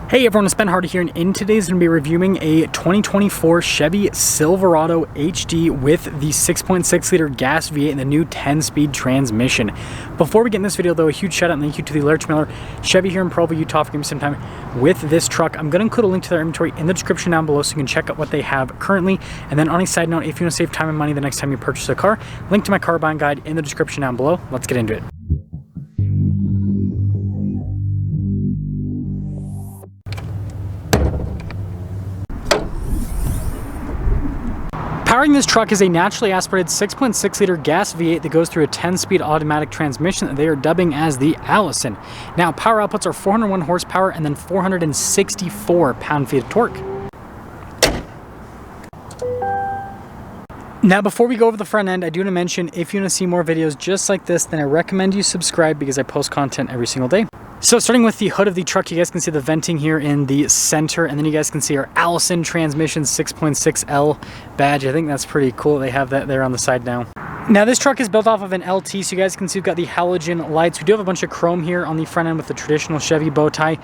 Hey everyone, it's Ben Hardy here, and in today's going to be reviewing a 2024 Chevy Silverado HD with the 6.6 liter gas V8 and the new 10-speed transmission. Before we get in this video though, a huge shout out and thank you to the Larch Miller Chevy here in Provo, Utah for giving me some time with this truck. I'm going to include a link to their inventory in the description down below so you can check out what they have currently. And then on a side note, if you want to save time and money the next time you purchase a car, link to my car buying guide in the description down below. Let's get into it. Powering this truck is a naturally aspirated 6.6 liter gas V8 that goes through a 10-speed automatic transmission that they are dubbing as the Allison. Now, power outputs are 401 horsepower and then 464 pound-feet of torque. Now, before we go over the front end, I do want to mention if you want to see more videos just like this, then I recommend you subscribe because I post content every single day. So starting with the hood of the truck, you guys can see the venting here in the center, and then you guys can see our Allison transmission 6.6L badge. I think that's pretty cool. They have that there on the side now. Now this truck is built off of an LT, so you guys can see we've got the halogen lights. We do have a bunch of chrome here on the front end with the traditional Chevy bow tie.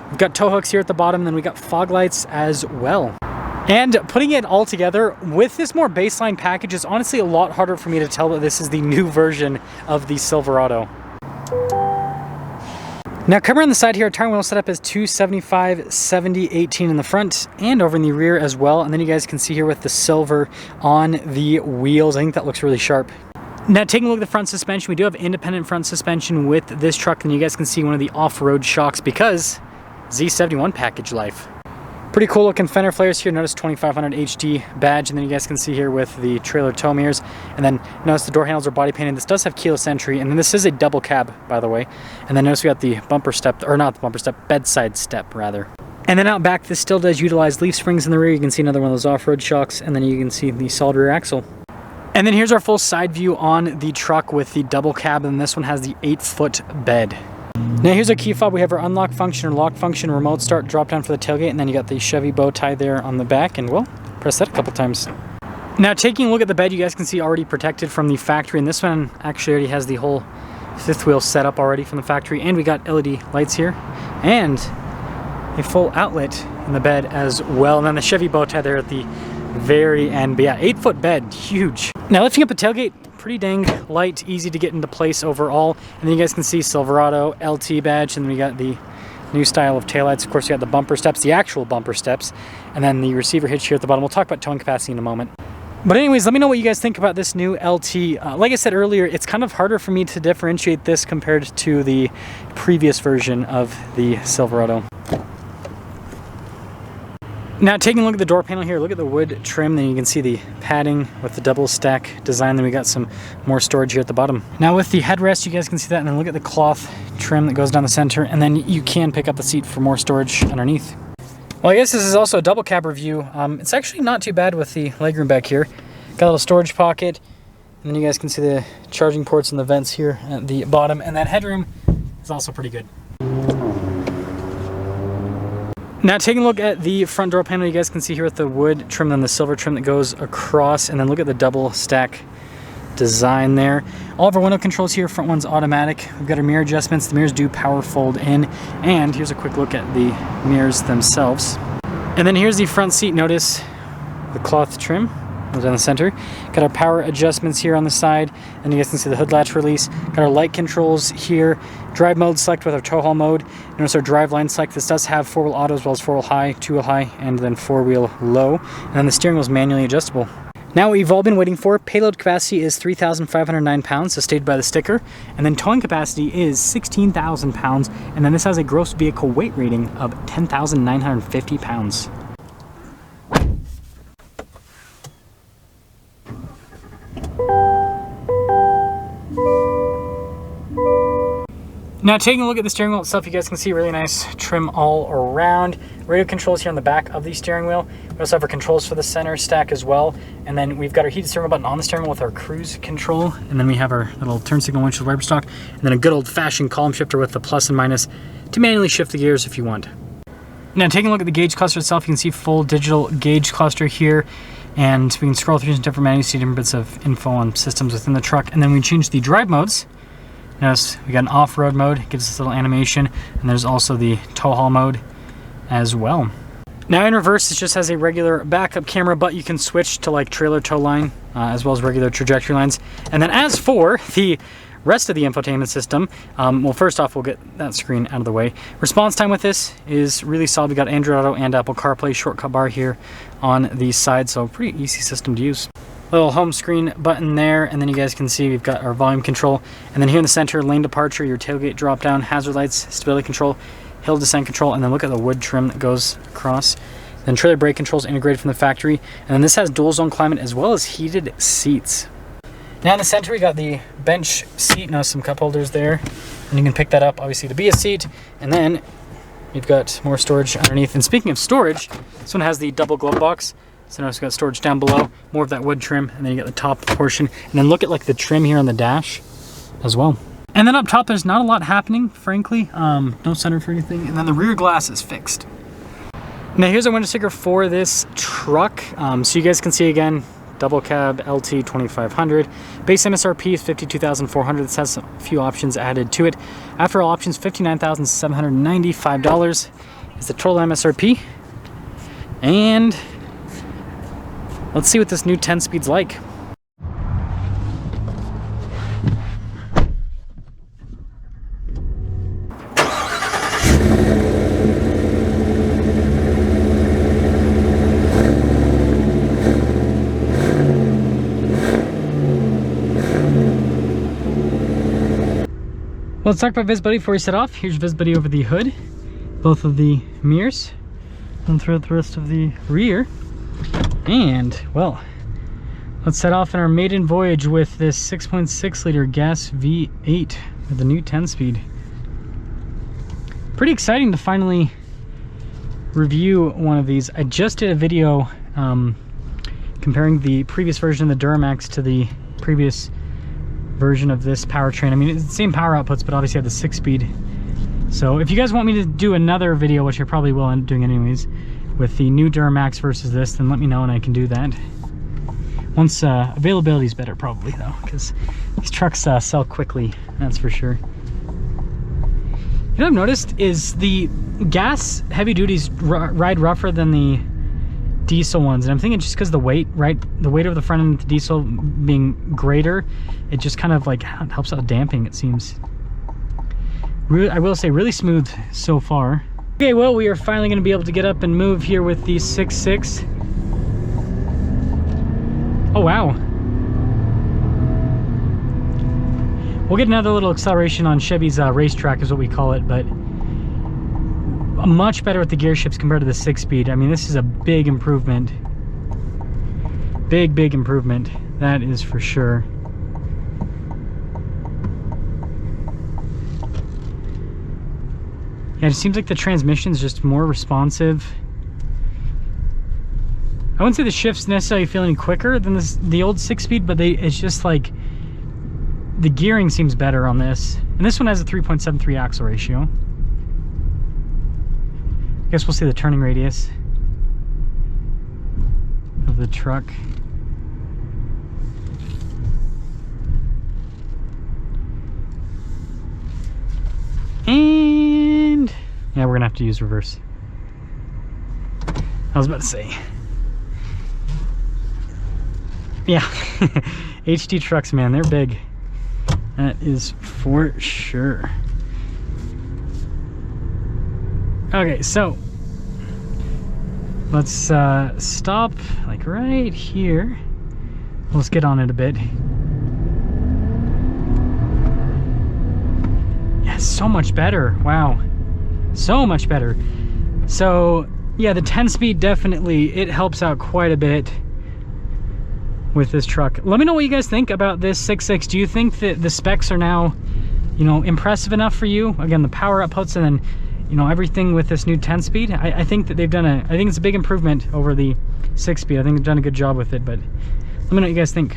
We've got tow hooks here at the bottom, and then we got fog lights as well. And putting it all together with this more baseline package is honestly a lot harder for me to tell that this is the new version of the Silverado. Now, coming around the side here, our tire wheel setup is 275, 70, 18 in the front and over in the rear as well. And then you guys can see here with the silver on the wheels. I think that looks really sharp. Now, taking a look at the front suspension, we do have independent front suspension with this truck. And you guys can see one of the off-road shocks because Z71 package life. Pretty cool looking fender flares here. Notice 2500 HD badge, and then you guys can see here with the trailer tow mirrors. And then notice the door handles are body painted. This does have keyless entry, and then this is a double cab, by the way. And then notice we got the bumper step, or not the bumper step, bedside step rather. And then out back, this still does utilize leaf springs in the rear. You can see another one of those off-road shocks, and then you can see the solid rear axle. And then here's our full side view on the truck with the double cab, and this one has the 8-foot bed. Now here's our key fob. We have our unlock function or lock function, remote start, drop down for the tailgate, and then you got the Chevy bow tie there on the back, and we'll press that a couple times. Now taking a look at the bed, you guys can see already protected from the factory, and this one actually already has the whole fifth wheel set up already from the factory, and we got LED lights here, and a full outlet in the bed as well, and then the Chevy bow tie there at the very end. But yeah, 8-foot bed, huge. Now lifting up the tailgate, pretty dang light, easy to get into place overall. And then you guys can see Silverado LT badge, and then we got the new style of taillights. Of course, you got the bumper steps, the actual bumper steps, and then the receiver hitch here at the bottom. We'll talk about towing capacity in a moment. But anyways, let me know what you guys think about this new LT. Like I said earlier, it's kind of harder for me to differentiate this compared to the previous version of the Silverado. Now taking a look at the door panel here, look at the wood trim, then you can see the padding with the double stack design, then we got some more storage here at the bottom. Now with the headrest, you guys can see that, and then look at the cloth trim that goes down the center, and then you can pick up the seat for more storage underneath. Well, I guess this is also a double cab review. It's actually not too bad with the legroom back here. Got a little storage pocket, and then you guys can see the charging ports and the vents here at the bottom, and that headroom is also pretty good. Now taking a look at the front door panel, you guys can see here with the wood trim and the silver trim that goes across, and then look at the double stack design there. All of our window controls here, front one's automatic. We've got our mirror adjustments. The mirrors do power fold in, and here's a quick look at the mirrors themselves. And then here's the front seat. Notice the cloth trim goes down the center. Got our power adjustments here on the side, and you guys can see the hood latch release. Got our light controls here. Drive mode select with our tow haul mode. Notice our drive line select. This does have 4-wheel auto as well as 4-wheel high, 2-wheel high, and then 4-wheel low. And then the steering wheel is manually adjustable. Now what we've all been waiting for, payload capacity is 3,509 pounds, as stated by the sticker. And then towing capacity is 16,000 pounds. And then this has a gross vehicle weight rating of 10,950 pounds. Now taking a look at the steering wheel itself, you guys can see really nice trim all around. Radio controls here on the back of the steering wheel. We also have our controls for the center stack as well. And then we've got our heated steering wheel button on the steering wheel with our cruise control. And then we have our little turn signal windshield wiper stalk. And then a good old fashioned column shifter with the plus and minus to manually shift the gears if you want. Now taking a look at the gauge cluster itself, you can see full digital gauge cluster here. And we can scroll through some different menus, see different bits of info on systems within the truck. And then we change the drive modes. Notice we got an off-road mode, gives us a little animation, and there's also the tow haul mode. as well. Now in reverse, it just has a regular backup camera, but you can switch to like trailer tow line, as well as regular trajectory lines. And then as for the rest of the infotainment system, well, first off, we'll get that screen out of the way. Response time with this is really solid. We got Android Auto and Apple CarPlay shortcut bar here on the side, so pretty easy system to use. Little home screen button there, and then you guys can see we've got our volume control. And then here in the center, lane departure, your tailgate drop down, hazard lights, stability control, hill descent control, and then look at the wood trim that goes across. Then trailer brake controls integrated from the factory. And then this has dual zone climate as well as heated seats. Now in the center, we got the bench seat. Now some cup holders there. And you can pick that up, obviously, to be a seat. And then you've got more storage underneath. And speaking of storage, this one has the double glove box. So now it's got storage down below, more of that wood trim, and then you got the top portion. And then look at like the trim here on the dash as well. And then up top, there's not a lot happening, frankly. No center for anything. And then the rear glass is fixed. Now here's a window sticker for this truck. So you guys can see again, double cab LT 2500. Base MSRP is $52,400. This has a few options added to it. After all options, $59,795 is the total MSRP. And let's see what this new 10-speed's like. Well, let's talk about visibility before we set off. Here's visibility over the hood, both of the mirrors, and throughout the rest of the rear. And, well, let's set off on our maiden voyage with this 6.6 liter gas V8 with the new 10-speed. Pretty exciting to finally review one of these. I just did a video comparing the previous version of the Duramax to the previous version of this powertrain. I mean, it's the same power outputs, but obviously have the 6-speed. So if you guys want me to do another video, which I probably will end up doing anyways, with the new Duramax versus this, then let me know and I can do that. Once availability is better, probably, though, because these trucks sell quickly, that's for sure. You know what I've noticed is the gas heavy duties ride rougher than the diesel ones, and I'm thinking just because the weight, right? The weight of the front end of the diesel being greater, it just kind of like helps out damping, it seems. I will say, really smooth so far. Okay, well, we are finally going to be able to get up and move here with the 6.6. Oh, wow. We'll get another little acceleration on Chevy's racetrack is what we call it, but much better with the gear shifts compared to the 6-speed. I mean, this is a big improvement. Big improvement. That is for sure. Yeah, it seems like the transmission's just more responsive. I wouldn't say the shifts necessarily feel any quicker than the old 6-speed, but it's just like the gearing seems better on this. And this one has a 3.73 axle ratio. I guess we'll see the turning radius of the truck. And yeah, we're gonna have to use reverse. I was about to say. Yeah, HD trucks, man, they're big. That is for sure. Okay, so let's stop like right here. Let's get on it a bit. Yeah, so much better. Wow, so much better. So yeah, the 10-speed definitely, it helps out quite a bit with this truck. Let me know what you guys think about this 6.6. Do you think that the specs are now, you know, impressive enough for you? Again, the power outputs and then, you know, everything with this new 10-speed. I think that they've done I think it's a big improvement over the 6-speed. I think they've done a good job with it, but let me know what you guys think.